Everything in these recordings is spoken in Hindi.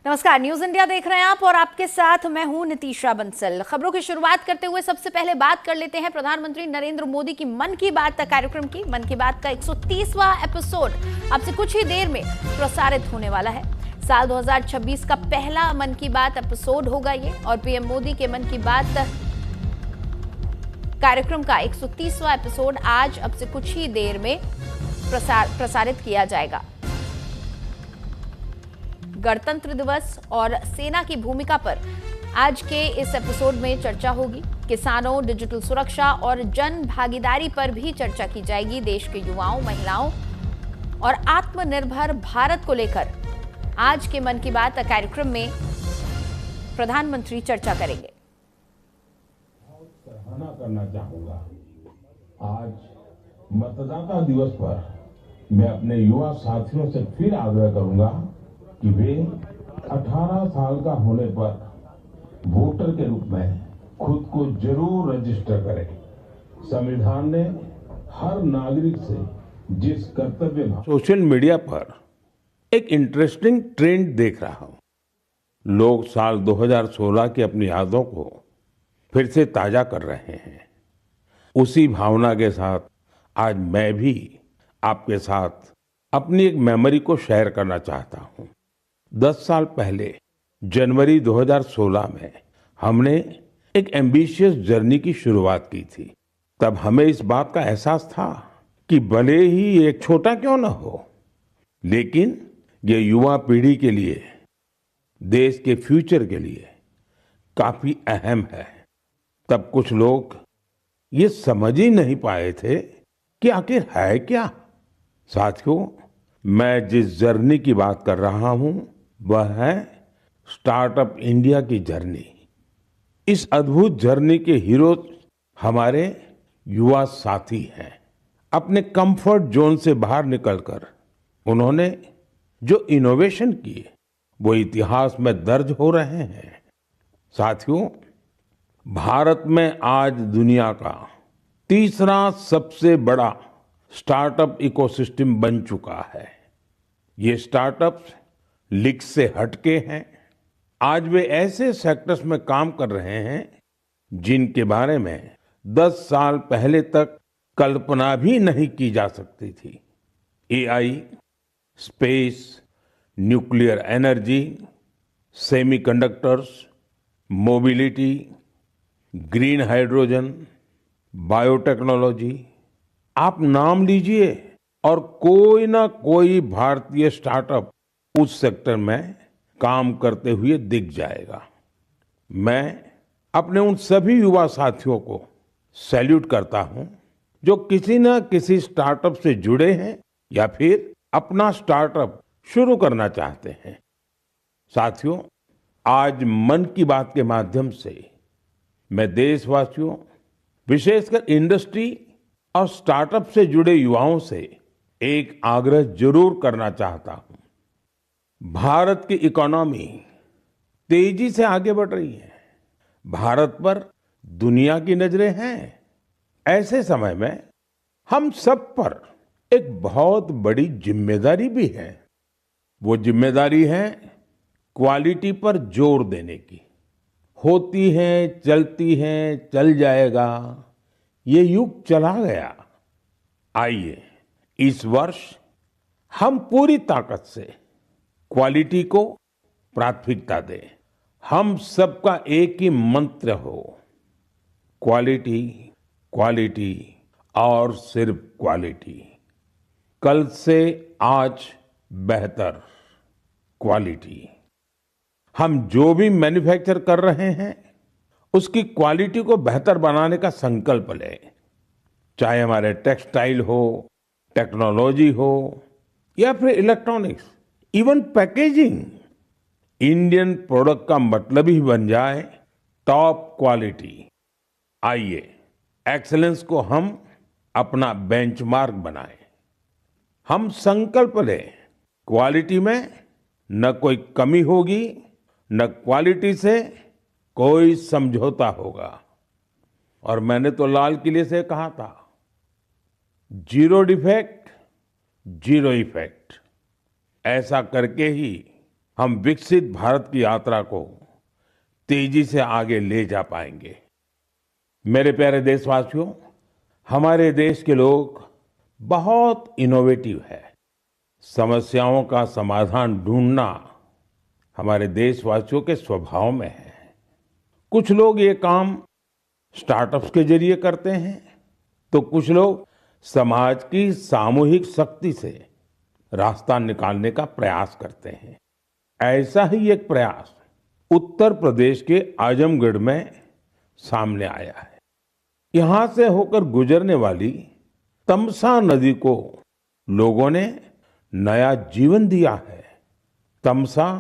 नमस्कार, न्यूज इंडिया देख रहे हैं आप और आपके साथ मैं हूं नितीशा बंसल। खबरों की शुरुआत करते हुए सबसे पहले बात कर लेते हैं प्रधानमंत्री नरेंद्र मोदी की मन की बात कार्यक्रम की। मन की बात का 130वां एपिसोड अब से कुछ ही देर में प्रसारित होने वाला है। साल 2026 का पहला मन की बात एपिसोड होगा ये और पीएम मोदी के मन की बात कार्यक्रम का 130वां एपिसोड आज अब से कुछ ही देर में प्रसारित किया जाएगा। गणतंत्र दिवस और सेना की भूमिका पर आज के इस एपिसोड में चर्चा होगी। किसानों, डिजिटल सुरक्षा और जन भागीदारी पर भी चर्चा की जाएगी। देश के युवाओं, महिलाओं और आत्मनिर्भर भारत को लेकर आज के मन की बात कार्यक्रम में प्रधानमंत्री चर्चा करेंगे। सराहना करना चाहूंगा, आज मतदाता दिवस पर मैं अपने युवा साथियों से फिर आग्रह करूंगा कि वे 18 साल का होने पर वोटर के रूप में खुद को जरूर रजिस्टर करें। संविधान ने हर नागरिक से जिस कर्तव्य सोशल मीडिया पर एक इंटरेस्टिंग ट्रेंड देख रहा हूं। लोग साल 2016 की अपनी यादों को फिर से ताजा कर रहे हैं। उसी भावना के साथ आज मैं भी आपके साथ अपनी एक मेमोरी को शेयर करना चाहता हूं। 10 साल पहले जनवरी 2016 में हमने एक एम्बिशियस जर्नी की शुरुआत की थी। तब हमें इस बात का एहसास था कि भले ही एक छोटा क्यों न हो, लेकिन ये युवा पीढ़ी के लिए, देश के फ्यूचर के लिए काफी अहम है। तब कुछ लोग ये समझ ही नहीं पाए थे कि आखिर है क्या। साथियों, मैं जिस जर्नी की बात कर रहा हूं वह है स्टार्टअप इंडिया की जर्नी। इस अद्भुत जर्नी के हीरो हमारे युवा साथी हैं। अपने कंफर्ट जोन से बाहर निकलकर उन्होंने जो इनोवेशन किए वो इतिहास में दर्ज हो रहे हैं। साथियों, भारत में आज दुनिया का तीसरा सबसे बड़ा स्टार्टअप इकोसिस्टम बन चुका है। ये स्टार्टअप्स लीग से हटके हैं। आज वे ऐसे सेक्टर्स में काम कर रहे हैं जिनके बारे में 10 साल पहले तक कल्पना भी नहीं की जा सकती थी। AI, space, nuclear energy, semiconductors, mobility, green hydrogen, biotechnology, आप नाम लीजिए और कोई ना कोई भारतीय स्टार्टअप उस सेक्टर में काम करते हुए दिख जाएगा। मैं अपने उन सभी युवा साथियों को सैल्यूट करता हूं जो किसी न किसी स्टार्टअप से जुड़े हैं या फिर अपना स्टार्टअप शुरू करना चाहते हैं। साथियों, आज मन की बात के माध्यम से मैं देशवासियों, विशेषकर इंडस्ट्री और स्टार्टअप से जुड़े युवाओं से एक आग्रह जरूर करना चाहता हूं। भारत की इकोनॉमी तेजी से आगे बढ़ रही है। भारत पर दुनिया की नजरें हैं। ऐसे समय में हम सब पर एक बहुत बड़ी जिम्मेदारी भी है। वो जिम्मेदारी है क्वालिटी पर जोर देने की। होती है, चलती है, चल जाएगा, ये युग चला गया। आइए इस वर्ष हम पूरी ताकत से क्वालिटी को प्राथमिकता दें। हम सबका एक ही मंत्र हो, क्वालिटी, क्वालिटी और सिर्फ क्वालिटी। कल से आज बेहतर क्वालिटी। हम जो भी मैन्युफैक्चर कर रहे हैं उसकी क्वालिटी को बेहतर बनाने का संकल्प लें। चाहे हमारे टेक्सटाइल हो, टेक्नोलॉजी हो या फिर electronics, even packaging. Indian product का मतलब ही बन जाए टॉप क्वालिटी। आइए एक्सीलेंस को हम अपना बेंचमार्क बनाएं। हम संकल्प लें, क्वालिटी में न कोई कमी होगी, न क्वालिटी से कोई समझौता होगा। और मैंने तो लाल किले से कहा था, जीरो डिफेक्ट, जीरो इफेक्ट। ऐसा करके ही हम विकसित भारत की यात्रा को तेजी से आगे ले जा पाएंगे। मेरे प्यारे देशवासियों, हमारे देश के लोग बहुत इनोवेटिव है। समस्याओं का समाधान ढूंढना हमारे देशवासियों के स्वभाव में है। कुछ लोग ये काम स्टार्टअप्स के जरिए करते हैं, तो कुछ लोग समाज की सामूहिक शक्ति से रास्ता निकालने का प्रयास करते हैं। ऐसा ही एक प्रयास उत्तर प्रदेश के आजमगढ़ में सामने आया है। यहां से होकर गुजरने वाली तमसा नदी को लोगों ने नया जीवन दिया है। तमसा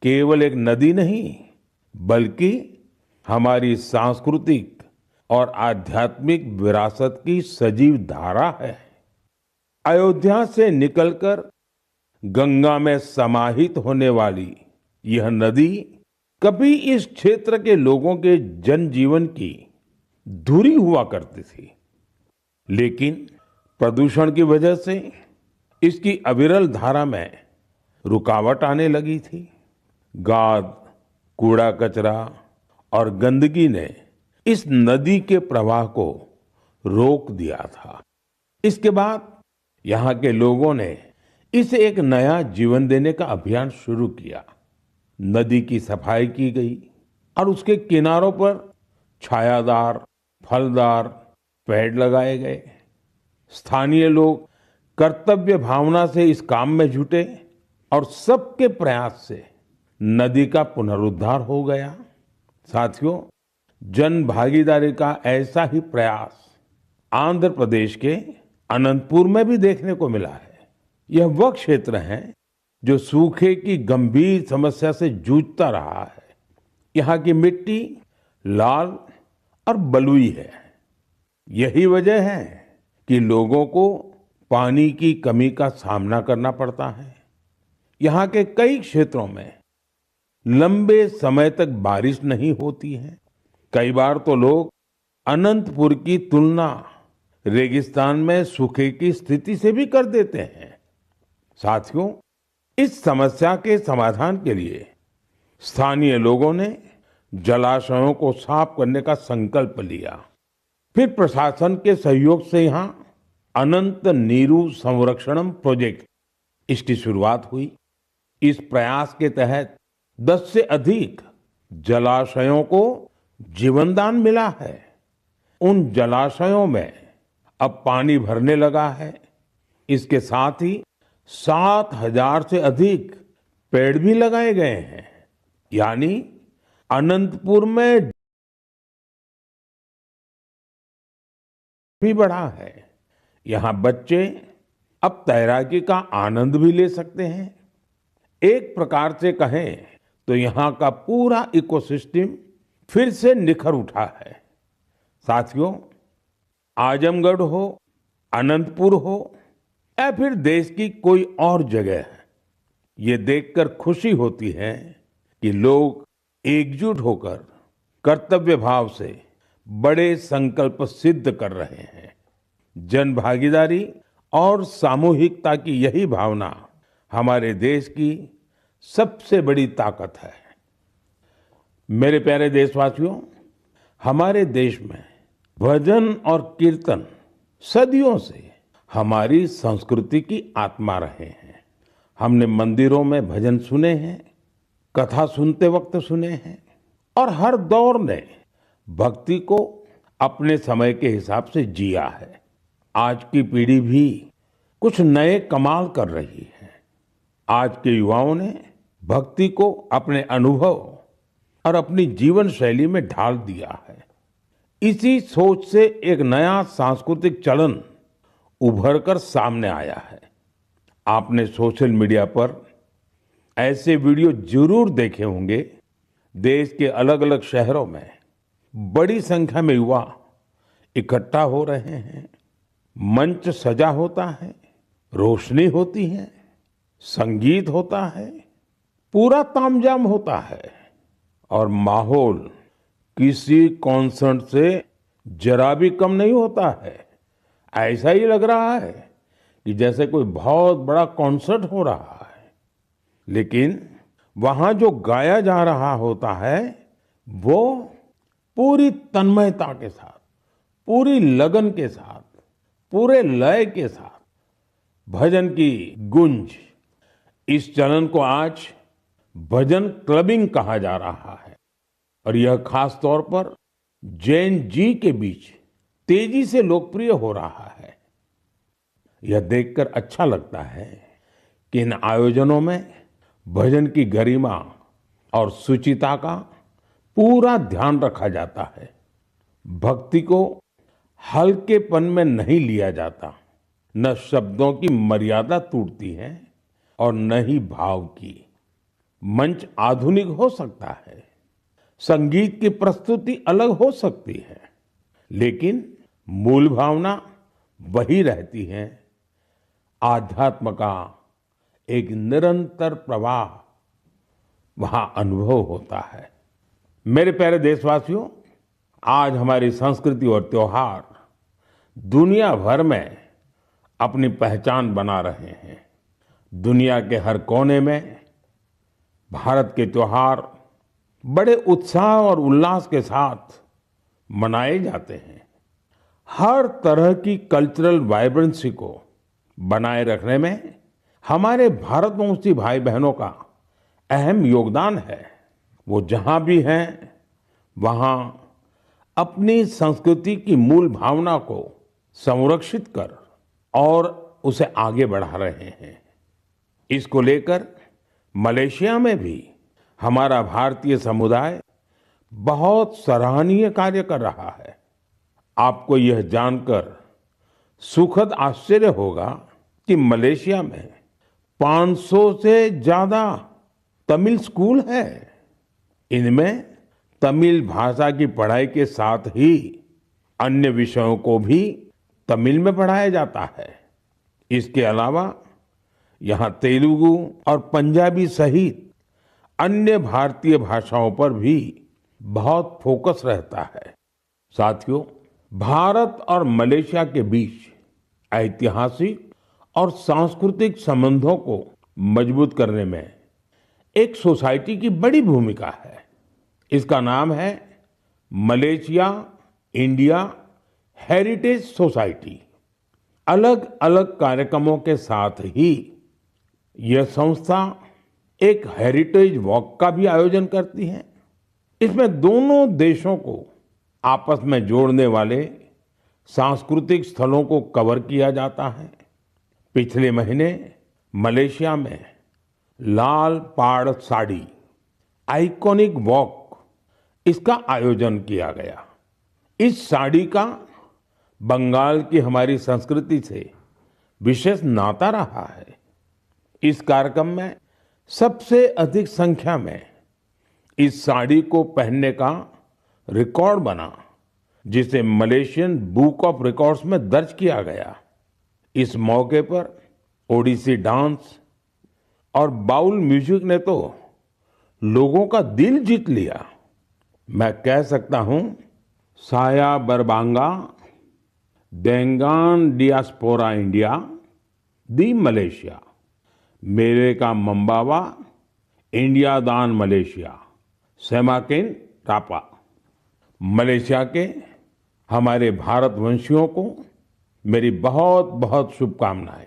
केवल एक नदी नहीं, बल्कि हमारी सांस्कृतिक और आध्यात्मिक विरासत की सजीव धारा है। अयोध्या से निकलकर गंगा में समाहित होने वाली यह नदी कभी इस क्षेत्र के लोगों के जनजीवन की धुरी हुआ करती थी, लेकिन प्रदूषण की वजह से इसकी अविरल धारा में रुकावट आने लगी थी। गाद, कूड़ा कचरा और गंदगी ने इस नदी के प्रवाह को रोक दिया था। इसके बाद यहाँ के लोगों ने इसे एक नया जीवन देने का अभियान शुरू किया। नदी की सफाई की गई और उसके किनारों पर छायादार, फलदार पेड़ लगाए गए। स्थानीय लोग कर्तव्य भावना से इस काम में जुटे और सबके प्रयास से नदी का पुनरुद्धार हो गया। साथियों, जन भागीदारी का ऐसा ही प्रयास आंध्र प्रदेश के अनंतपुर में भी देखने को मिला है। यह वह क्षेत्र है जो सूखे की गंभीर समस्या से जूझता रहा है। यहाँ की मिट्टी लाल और बलुई है। यही वजह है कि लोगों को पानी की कमी का सामना करना पड़ता है। यहाँ के कई क्षेत्रों में लंबे समय तक बारिश नहीं होती है। कई बार तो लोग अनंतपुर की तुलना रेगिस्तान में सूखे की स्थिति से भी कर देते हैं। साथियों, इस समस्या के समाधान के लिए स्थानीय लोगों ने जलाशयों को साफ करने का संकल्प लिया। फिर प्रशासन के सहयोग से यहाँ अनंत नीरू संरक्षणम प्रोजेक्ट, इसकी शुरुआत हुई। इस प्रयास के तहत 10 से अधिक जलाशयों को जीवनदान मिला है। उन जलाशयों में अब पानी भरने लगा है। इसके साथ ही 7,000 से अधिक पेड़ भी लगाए गए हैं। यानी अनंतपुर में भी बढ़ा है। यहाँ बच्चे अब तैराकी का आनंद भी ले सकते हैं। एक प्रकार से कहें तो यहाँ का पूरा इकोसिस्टम फिर से निखर उठा है। साथियों, आजमगढ़ हो, अनंतपुर हो या फिर देश की कोई और जगह, ये देखकर खुशी होती है कि लोग एकजुट होकर कर्तव्य भाव से बड़े संकल्प सिद्ध कर रहे हैं। जन भागीदारी और सामूहिकता की यही भावना हमारे देश की सबसे बड़ी ताकत है। मेरे प्यारे देशवासियों, हमारे देश में भजन और कीर्तन सदियों से हमारी संस्कृति की आत्मा रहे हैं। हमने मंदिरों में भजन सुने हैं, कथा सुनते वक्त सुने हैं, और हर दौर ने भक्ति को अपने समय के हिसाब से जिया है। आज की पीढ़ी भी कुछ नए कमाल कर रही है। आज के युवाओं ने भक्ति को अपने अनुभव और अपनी जीवन शैली में ढाल दिया है। इसी सोच से एक नया सांस्कृतिक चलन उभर कर सामने आया है। आपने सोशल मीडिया पर ऐसे वीडियो जरूर देखे होंगे। देश के अलग अलग शहरों में बड़ी संख्या में युवा इकट्ठा हो रहे हैं। मंच सजा होता है, रोशनी होती है, संगीत होता है, पूरा तामझाम होता है और माहौल किसी कॉन्सर्ट से जरा भी कम नहीं होता है। ऐसा ही लग रहा है कि जैसे कोई बहुत बड़ा कॉन्सर्ट हो रहा है। लेकिन वहां जो गाया जा रहा होता है वो पूरी तन्मयता के साथ, पूरी लगन के साथ, पूरे लय के साथ भजन की गूंज, इस चलन को आज भजन क्लबिंग कहा जा रहा है और यह खास तौर पर जैन जी के बीच तेजी से लोकप्रिय हो रहा है। यह देखकर अच्छा लगता है कि इन आयोजनों में भजन की गरिमा और सुचिता का पूरा ध्यान रखा जाता है। भक्ति को हल्केपन में नहीं लिया जाता, न शब्दों की मर्यादा टूटती है और न ही भाव की। मंच आधुनिक हो सकता है, संगीत की प्रस्तुति अलग हो सकती है, लेकिन मूल भावना वही रहती है। आध्यात्म का एक निरंतर प्रवाह वहां अनुभव होता है। मेरे प्यारे देशवासियों, आज हमारी संस्कृति और त्योहार दुनिया भर में अपनी पहचान बना रहे हैं। दुनिया के हर कोने में भारत के त्योहार बड़े उत्साह और उल्लास के साथ मनाए जाते हैं। हर तरह की कल्चरल वाइब्रेंसी को बनाए रखने में हमारे भारतवंशी भाई बहनों का अहम योगदान है। वो जहां भी हैं, वहां अपनी संस्कृति की मूल भावना को संरक्षित कर और उसे आगे बढ़ा रहे हैं। इसको लेकर मलेशिया में भी हमारा भारतीय समुदाय बहुत सराहनीय कार्य कर रहा है। आपको यह जानकर सुखद आश्चर्य होगा कि मलेशिया में 500 से ज्यादा तमिल स्कूल है। इनमें तमिल भाषा की पढ़ाई के साथ ही अन्य विषयों को भी तमिल में पढ़ाया जाता है। इसके अलावा यहाँ तेलुगु और पंजाबी सहित अन्य भारतीय भाषाओं पर भी बहुत फोकस रहता है। साथियों, भारत और मलेशिया के बीच ऐतिहासिक और सांस्कृतिक संबंधों को मजबूत करने में एक सोसाइटी की बड़ी भूमिका है। इसका नाम है मलेशिया इंडिया हेरिटेज सोसाइटी। अलग अलग कार्यक्रमों के साथ ही यह संस्था एक हेरिटेज वॉक का भी आयोजन करती है। इसमें दोनों देशों को आपस में जोड़ने वाले सांस्कृतिक स्थलों को कवर किया जाता है। पिछले महीने मलेशिया में लाल पाड़ साड़ी आइकॉनिक वॉक, इसका आयोजन किया गया। इस साड़ी का बंगाल की हमारी संस्कृति से विशेष नाता रहा है। इस कार्यक्रम में सबसे अधिक संख्या में इस साड़ी को पहनने का रिकॉर्ड बना, जिसे मलेशियन बुक ऑफ रिकॉर्ड्स में दर्ज किया गया। इस मौके पर ओडिसी डांस और बाउल म्यूजिक ने तो लोगों का दिल जीत लिया। मैं कह सकता हूं, साया बरबांगा देंगान डियास्पोरा इंडिया दी मलेशिया, मेरे का मंबावा इंडिया दान मलेशिया, सेमाकिन टापा। मलेशिया के हमारे भारतवंशियों को मेरी बहुत बहुत शुभकामनाएं।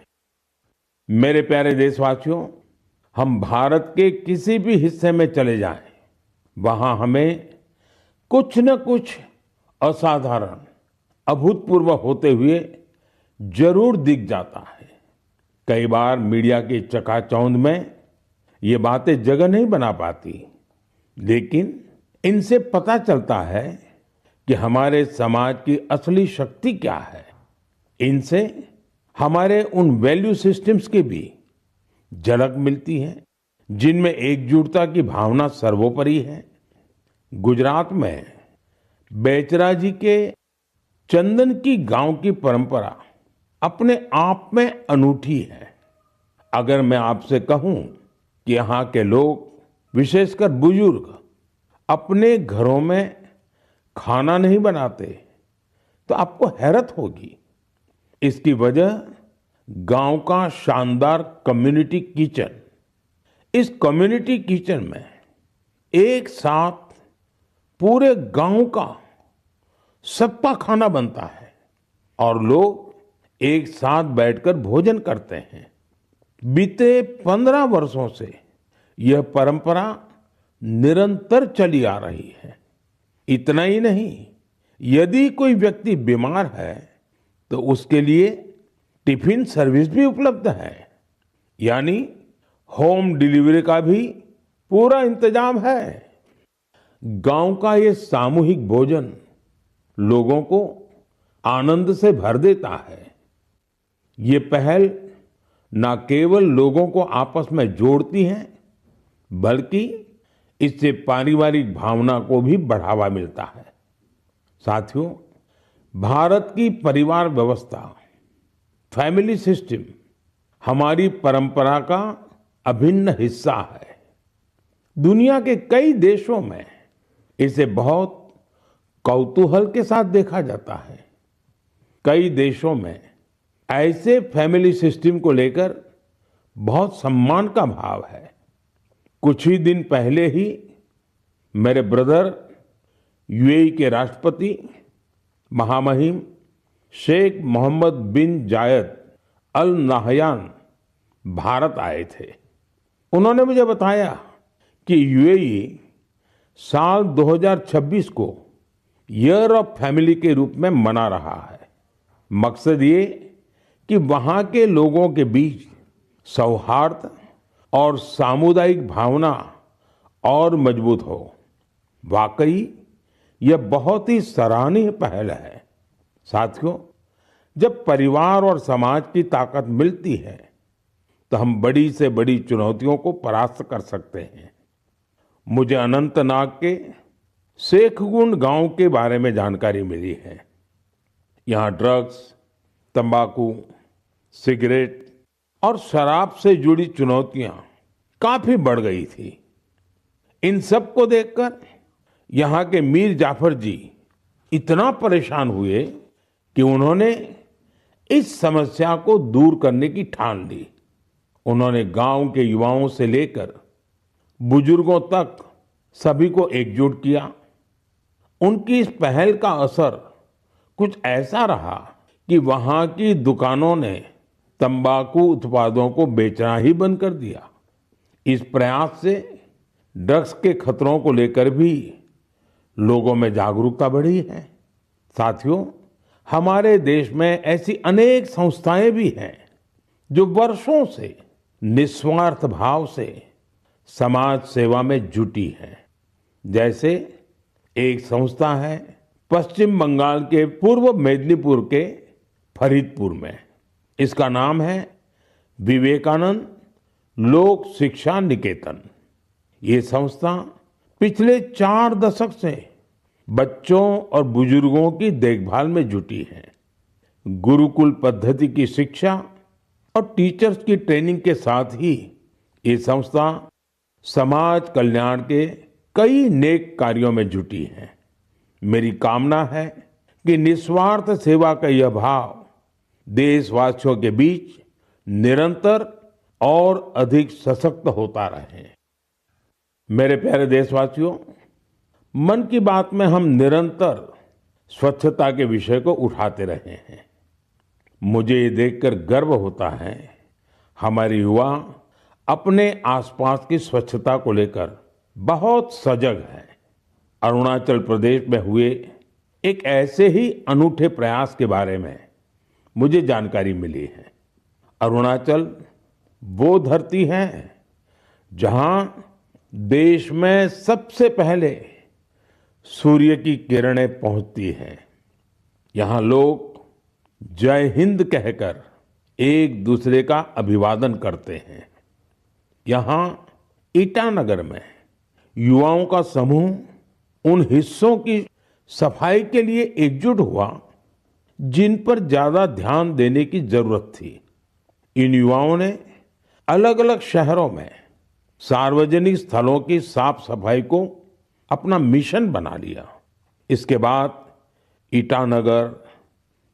मेरे प्यारे देशवासियों, हम भारत के किसी भी हिस्से में चले जाएं, वहां हमें कुछ न कुछ असाधारण, अभूतपूर्व होते हुए जरूर दिख जाता है। कई बार मीडिया की चकाचौंध में ये बातें जगह नहीं बना पाती, लेकिन इनसे पता चलता है कि हमारे समाज की असली शक्ति क्या है। इनसे हमारे उन वैल्यू सिस्टम्स की भी झलक मिलती है जिनमें एकजुटता की भावना सर्वोपरि है। गुजरात में बेचरा जी के चंदन की गांव की परंपरा अपने आप में अनूठी है। अगर मैं आपसे कहूं कि यहाँ के लोग, विशेषकर बुजुर्ग, अपने घरों में खाना नहीं बनाते, तो आपको हैरत होगी। इसकी वजह गांव का शानदार कम्युनिटी किचन, इस कम्युनिटी किचन में एक साथ पूरे गांव का सबका खाना बनता है और लोग एक साथ बैठकर भोजन करते हैं। बीते 15 वर्षों से यह परंपरा निरंतर चली आ रही है। इतना ही नहीं, यदि कोई व्यक्ति बीमार है तो उसके लिए टिफिन सर्विस भी उपलब्ध है, यानी होम डिलीवरी का भी पूरा इंतजाम है। गांव का ये सामूहिक भोजन लोगों को आनंद से भर देता है। ये पहल न केवल लोगों को आपस में जोड़ती है, बल्कि इससे पारिवारिक भावना को भी बढ़ावा मिलता है। साथियों, भारत की परिवार व्यवस्था, फैमिली सिस्टम हमारी परंपरा का अभिन्न हिस्सा है। दुनिया के कई देशों में इसे बहुत कौतूहल के साथ देखा जाता है। कई देशों में ऐसे फैमिली सिस्टम को लेकर बहुत सम्मान का भाव है। कुछ ही दिन पहले ही मेरे ब्रदर यूएई के राष्ट्रपति महामहिम शेख मोहम्मद बिन जायद अल नाहयान भारत आए थे। उन्होंने मुझे बताया कि यूएई साल 2026 को ईयर ऑफ फैमिली के रूप में मना रहा है। मकसद ये कि वहां के लोगों के बीच सौहार्द और सामुदायिक भावना और मजबूत हो। वाकई यह बहुत ही सराहनीय पहल है। साथियों, जब परिवार और समाज की ताकत मिलती है तो हम बड़ी से बड़ी चुनौतियों को परास्त कर सकते हैं। मुझे अनंतनाग के शेखगुंड गांव के बारे में जानकारी मिली है। यहाँ ड्रग्स, तंबाकू, सिगरेट और शराब से जुड़ी चुनौतियां काफी बढ़ गई थी। इन सब को देखकर यहाँ के मीर जाफर जी इतना परेशान हुए कि उन्होंने इस समस्या को दूर करने की ठान ली। उन्होंने गांव के युवाओं से लेकर बुजुर्गों तक सभी को एकजुट किया। उनकी इस पहल का असर कुछ ऐसा रहा कि वहां की दुकानों ने तंबाकू उत्पादों को बेचना ही बंद कर दिया। इस प्रयास से ड्रग्स के खतरों को लेकर भी लोगों में जागरूकता बढ़ी है। साथियों, हमारे देश में ऐसी अनेक संस्थाएं भी हैं जो वर्षों से निस्वार्थ भाव से समाज सेवा में जुटी हैं। जैसे एक संस्था है पश्चिम बंगाल के पूर्व मेदिनीपुर के फरीदपुर में। इसका नाम है विवेकानंद लोक शिक्षा निकेतन। ये संस्था पिछले 4 दशक से बच्चों और बुजुर्गों की देखभाल में जुटी है। गुरुकुल पद्धति की शिक्षा और टीचर्स की ट्रेनिंग के साथ ही ये संस्था समाज कल्याण के कई नेक कार्यों में जुटी है। मेरी कामना है कि निस्वार्थ सेवा का यह भाव देशवासियों के बीच निरंतर और अधिक सशक्त होता रहे। मेरे प्यारे देशवासियों, मन की बात में हम निरंतर स्वच्छता के विषय को उठाते रहे हैं। मुझे ये देखकर गर्व होता है हमारे युवा अपने आसपास की स्वच्छता को लेकर बहुत सजग हैं। अरुणाचल प्रदेश में हुए एक ऐसे ही अनूठे प्रयास के बारे में मुझे जानकारी मिली है। अरुणाचल वो धरती है जहां देश में सबसे पहले सूर्य की किरणें पहुंचती हैं। यहाँ लोग जय हिंद कहकर एक दूसरे का अभिवादन करते हैं। यहाँ ईटानगर में युवाओं का समूह उन हिस्सों की सफाई के लिए एकजुट हुआ जिन पर ज्यादा ध्यान देने की जरूरत थी। इन युवाओं ने अलग अलग शहरों में सार्वजनिक स्थलों की साफ सफाई को अपना मिशन बना लिया। इसके बाद ईटानगर,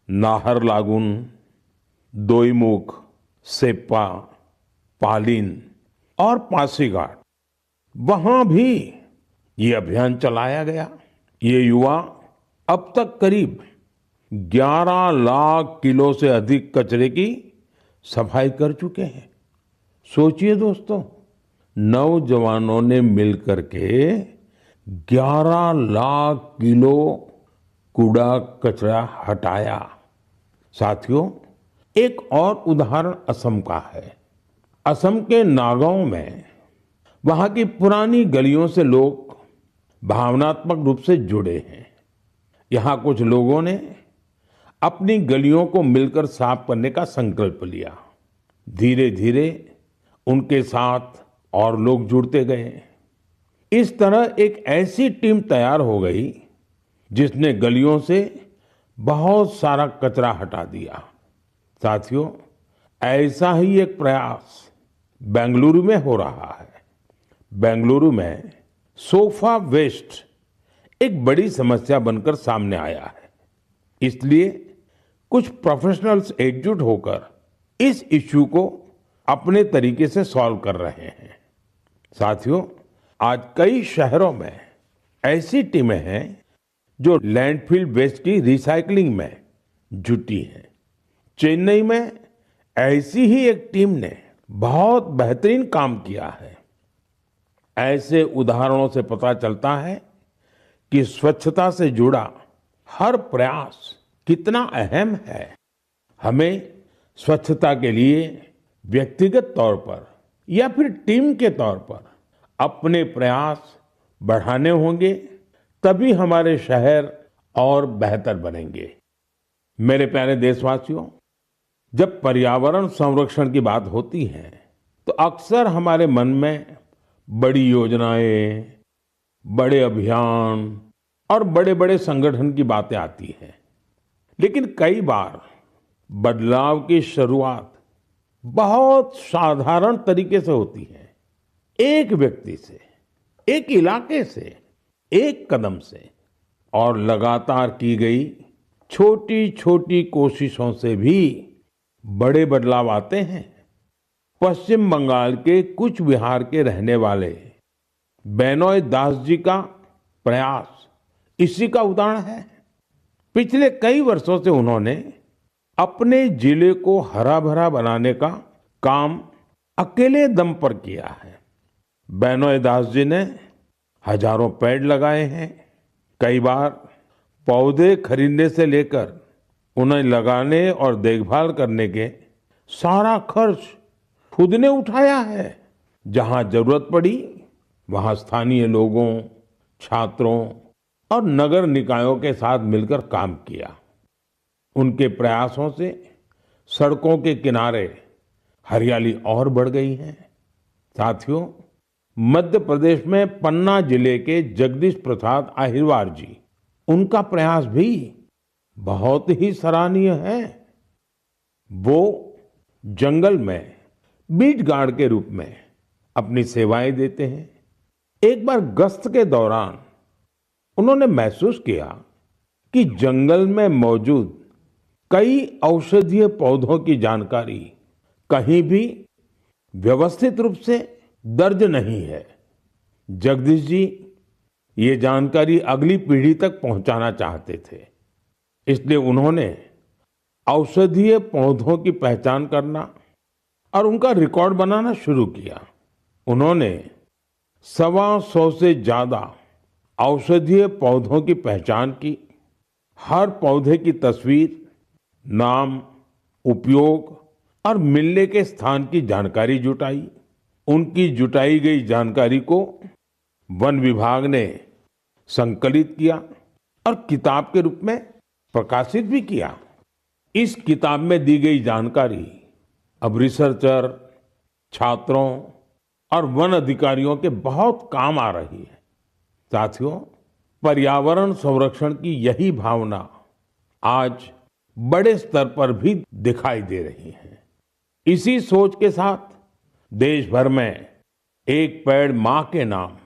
नाहरलागुन, दोईमुख, सेप्पा, पालिन और पासीघाट, वहां भी ये अभियान चलाया गया। ये युवा अब तक करीब 11 लाख किलो से अधिक कचरे की सफाई कर चुके हैं। सोचिए दोस्तों, नौजवानों ने मिलकर के 11 लाख किलो कूड़ा कचरा हटाया। साथियों, एक और उदाहरण असम का है। असम के नागांव में वहां की पुरानी गलियों से लोग भावनात्मक रूप से जुड़े हैं। यहाँ कुछ लोगों ने अपनी गलियों को मिलकर साफ करने का संकल्प लिया। धीरे धीरे उनके साथ और लोग जुड़ते गए। इस तरह एक ऐसी टीम तैयार हो गई जिसने गलियों से बहुत सारा कचरा हटा दिया। साथियों, ऐसा ही एक प्रयास बेंगलुरु में हो रहा है। बेंगलुरु में सोफा वेस्ट एक बड़ी समस्या बनकर सामने आया है। इसलिए कुछ प्रोफेशनल्स एकजुट होकर इस इश्यू को अपने तरीके से सॉल्व कर रहे हैं। साथियों, आज कई शहरों में ऐसी टीमें हैं जो लैंडफिल वेस्ट की रिसाइकलिंग में जुटी हैं। चेन्नई में ऐसी ही एक टीम ने बहुत बेहतरीन काम किया है। ऐसे उदाहरणों से पता चलता है कि स्वच्छता से जुड़ा हर प्रयास कितना अहम है। हमें स्वच्छता के लिए व्यक्तिगत तौर पर या फिर टीम के तौर पर अपने प्रयास बढ़ाने होंगे, तभी हमारे शहर और बेहतर बनेंगे। मेरे प्यारे देशवासियों, जब पर्यावरण संरक्षण की बात होती है तो अक्सर हमारे मन में बड़ी योजनाएं, बड़े अभियान और बड़े-बड़े संगठन की बातें आती हैं। लेकिन कई बार बदलाव की शुरुआत बहुत साधारण तरीके से होती है। एक व्यक्ति से, एक इलाके से, एक कदम से, और लगातार की गई छोटी छोटी कोशिशों से भी बड़े बदलाव आते हैं। पश्चिम बंगाल के कूच बिहार के रहने वाले बेनोय दास जी का प्रयास इसी का उदाहरण है। पिछले कई वर्षों से उन्होंने अपने जिले को हरा भरा बनाने का काम अकेले दम पर किया है। बेनोय दास जी ने हजारों पेड़ लगाए हैं। कई बार पौधे खरीदने से लेकर उन्हें लगाने और देखभाल करने के सारा खर्च खुद ने उठाया है। जहां जरूरत पड़ी वहां स्थानीय लोगों, छात्रों और नगर निकायों के साथ मिलकर काम किया। उनके प्रयासों से सड़कों के किनारे हरियाली और बढ़ गई है। साथियों, मध्य प्रदेश में पन्ना जिले के जगदीश प्रसाद आहिरवार जी, उनका प्रयास भी बहुत ही सराहनीय है। वो जंगल में बीट गार्ड के रूप में अपनी सेवाएं देते हैं। एक बार गश्त के दौरान उन्होंने महसूस किया कि जंगल में मौजूद कई औषधीय पौधों की जानकारी कहीं भी व्यवस्थित रूप से दर्ज नहीं है। जगदीश जी ये जानकारी अगली पीढ़ी तक पहुंचाना चाहते थे। इसलिए उन्होंने औषधीय पौधों की पहचान करना और उनका रिकॉर्ड बनाना शुरू किया। उन्होंने 125 से ज्यादा औषधीय पौधों की पहचान की। हर पौधे की तस्वीर, नाम, उपयोग और मिलने के स्थान की जानकारी जुटाई। उनकी जुटाई गई जानकारी को वन विभाग ने संकलित किया और किताब के रूप में प्रकाशित भी किया। इस किताब में दी गई जानकारी अब रिसर्चर, छात्रों और वन अधिकारियों के बहुत काम आ रही है। साथियों, पर्यावरण संरक्षण की यही भावना आज बड़े स्तर पर भी दिखाई दे रही है। इसी सोच के साथ देश भर में एक पेड़ मां के नाम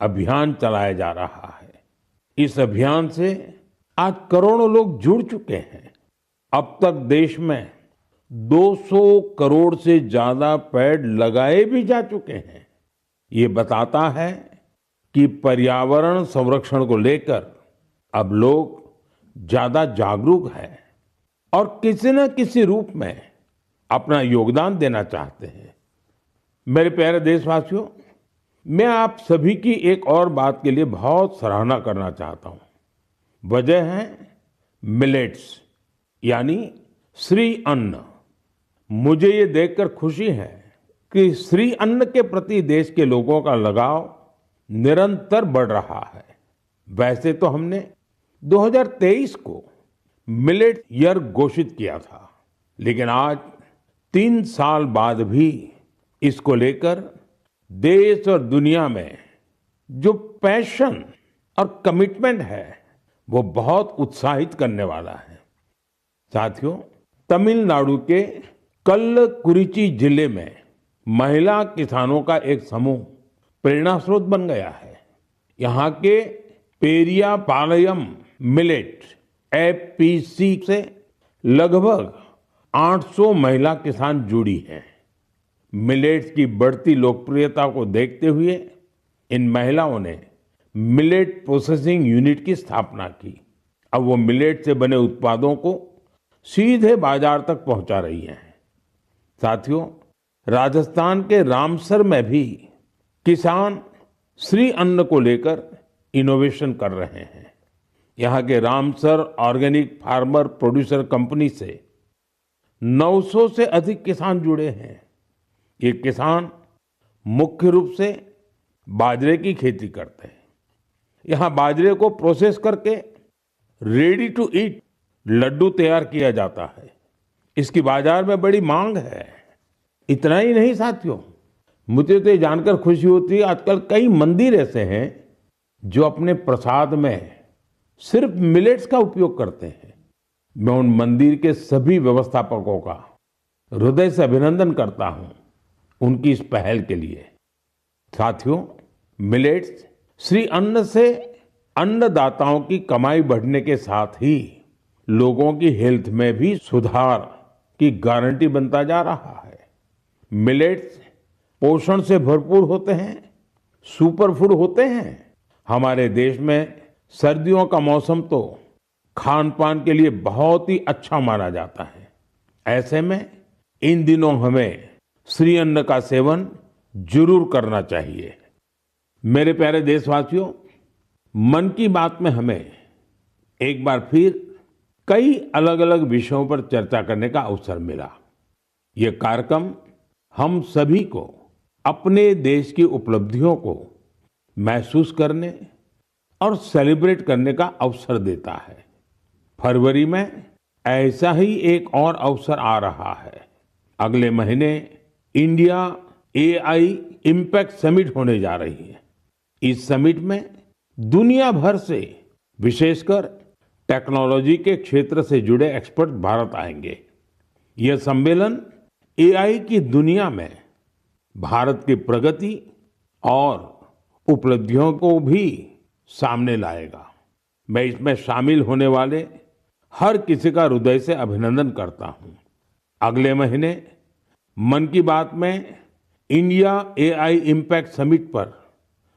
अभियान चलाया जा रहा है। इस अभियान से आज करोड़ों लोग जुड़ चुके हैं। अब तक देश में 200 करोड़ से ज्यादा पेड़ लगाए भी जा चुके हैं। ये बताता है कि पर्यावरण संरक्षण को लेकर अब लोग ज्यादा जागरूक हैं और किसी न किसी रूप में अपना योगदान देना चाहते हैं। मेरे प्यारे देशवासियों, मैं आप सभी की एक और बात के लिए बहुत सराहना करना चाहता हूं। वजह है मिलेट्स, यानी श्री अन्न। मुझे ये देखकर खुशी है कि श्री अन्न के प्रति देश के लोगों का लगाव निरंतर बढ़ रहा है। वैसे तो हमने 2023 को मिलेट ईयर घोषित किया था, लेकिन आज 3 साल बाद भी इसको लेकर देश और दुनिया में जो पैशन और कमिटमेंट है वो बहुत उत्साहित करने वाला है। साथियों, तमिलनाडु के कल्लकुरिची जिले में महिला किसानों का एक समूह प्रेरणा स्रोत बन गया है। यहाँ के पेरिया पालयम मिलेट एफपीसी से लगभग 800 महिला किसान जुड़ी हैं। मिलेट्स की बढ़ती लोकप्रियता को देखते हुए इन महिलाओं ने मिलेट प्रोसेसिंग यूनिट की स्थापना की। अब वो मिलेट से बने उत्पादों को सीधे बाजार तक पहुंचा रही हैं। साथियों, राजस्थान के रामसर में भी किसान श्री अन्न को लेकर इनोवेशन कर रहे हैं। यहाँ के Ramsar organic farmer producer company से 900 से अधिक किसान जुड़े हैं। ये किसान मुख्य रूप से बाजरे की खेती करते हैं। यहाँ बाजरे को प्रोसेस करके रेडी टू ईट लड्डू तैयार किया जाता है। इसकी बाजार में बड़ी मांग है। इतना ही नहीं साथियों, मुझे तो ये जानकर खुशी होती है आजकल कई मंदिर ऐसे हैं जो अपने प्रसाद में सिर्फ मिलेट्स का उपयोग करते हैं। मैं उन मंदिर के सभी व्यवस्थापकों का हृदय से अभिनंदन करता हूं उनकी इस पहल के लिए। साथियों, मिलेट्स श्री अन्न से अन्नदाताओं की कमाई बढ़ने के साथ ही लोगों की हेल्थ में भी सुधार की गारंटी बनता जा रहा है। मिलेट्स पोषण से भरपूर होते हैं, सुपर फूड होते हैं। हमारे देश में सर्दियों का मौसम तो खान पान के लिए बहुत ही अच्छा माना जाता है। ऐसे में इन दिनों हमें श्री अन्न का सेवन जरूर करना चाहिए। मेरे प्यारे देशवासियों, मन की बात में हमें एक बार फिर कई अलग अलग विषयों पर चर्चा करने का अवसर मिला। ये कार्यक्रम हम सभी को अपने देश की उपलब्धियों को महसूस करने और सेलिब्रेट करने का अवसर देता है। फरवरी में ऐसा ही एक और अवसर आ रहा है। अगले महीने इंडिया एआई इम्पैक्ट समिट होने जा रही है। इस समिट में दुनिया भर से, विशेषकर टेक्नोलॉजी के क्षेत्र से जुड़े एक्सपर्ट भारत आएंगे। यह सम्मेलन एआई की दुनिया में भारत की प्रगति और उपलब्धियों को भी सामने लाएगा। मैं इसमें शामिल होने वाले हर किसी का हृदय से अभिनंदन करता हूं। अगले महीने मन की बात में इंडिया एआई इम्पैक्ट समिट पर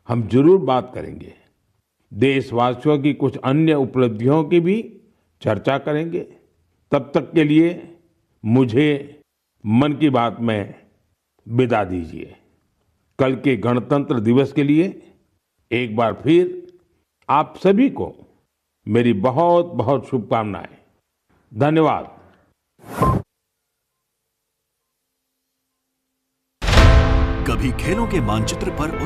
हम जरूर बात करेंगे। देशवासियों की कुछ अन्य उपलब्धियों की भी चर्चा करेंगे। तब तक के लिए मुझे मन की बात में विदा दीजिए। कल के गणतंत्र दिवस के लिए एक बार फिर आप सभी को मेरी बहुत बहुत शुभकामनाएं। धन्यवाद। कभी खेलों के मानचित्र पर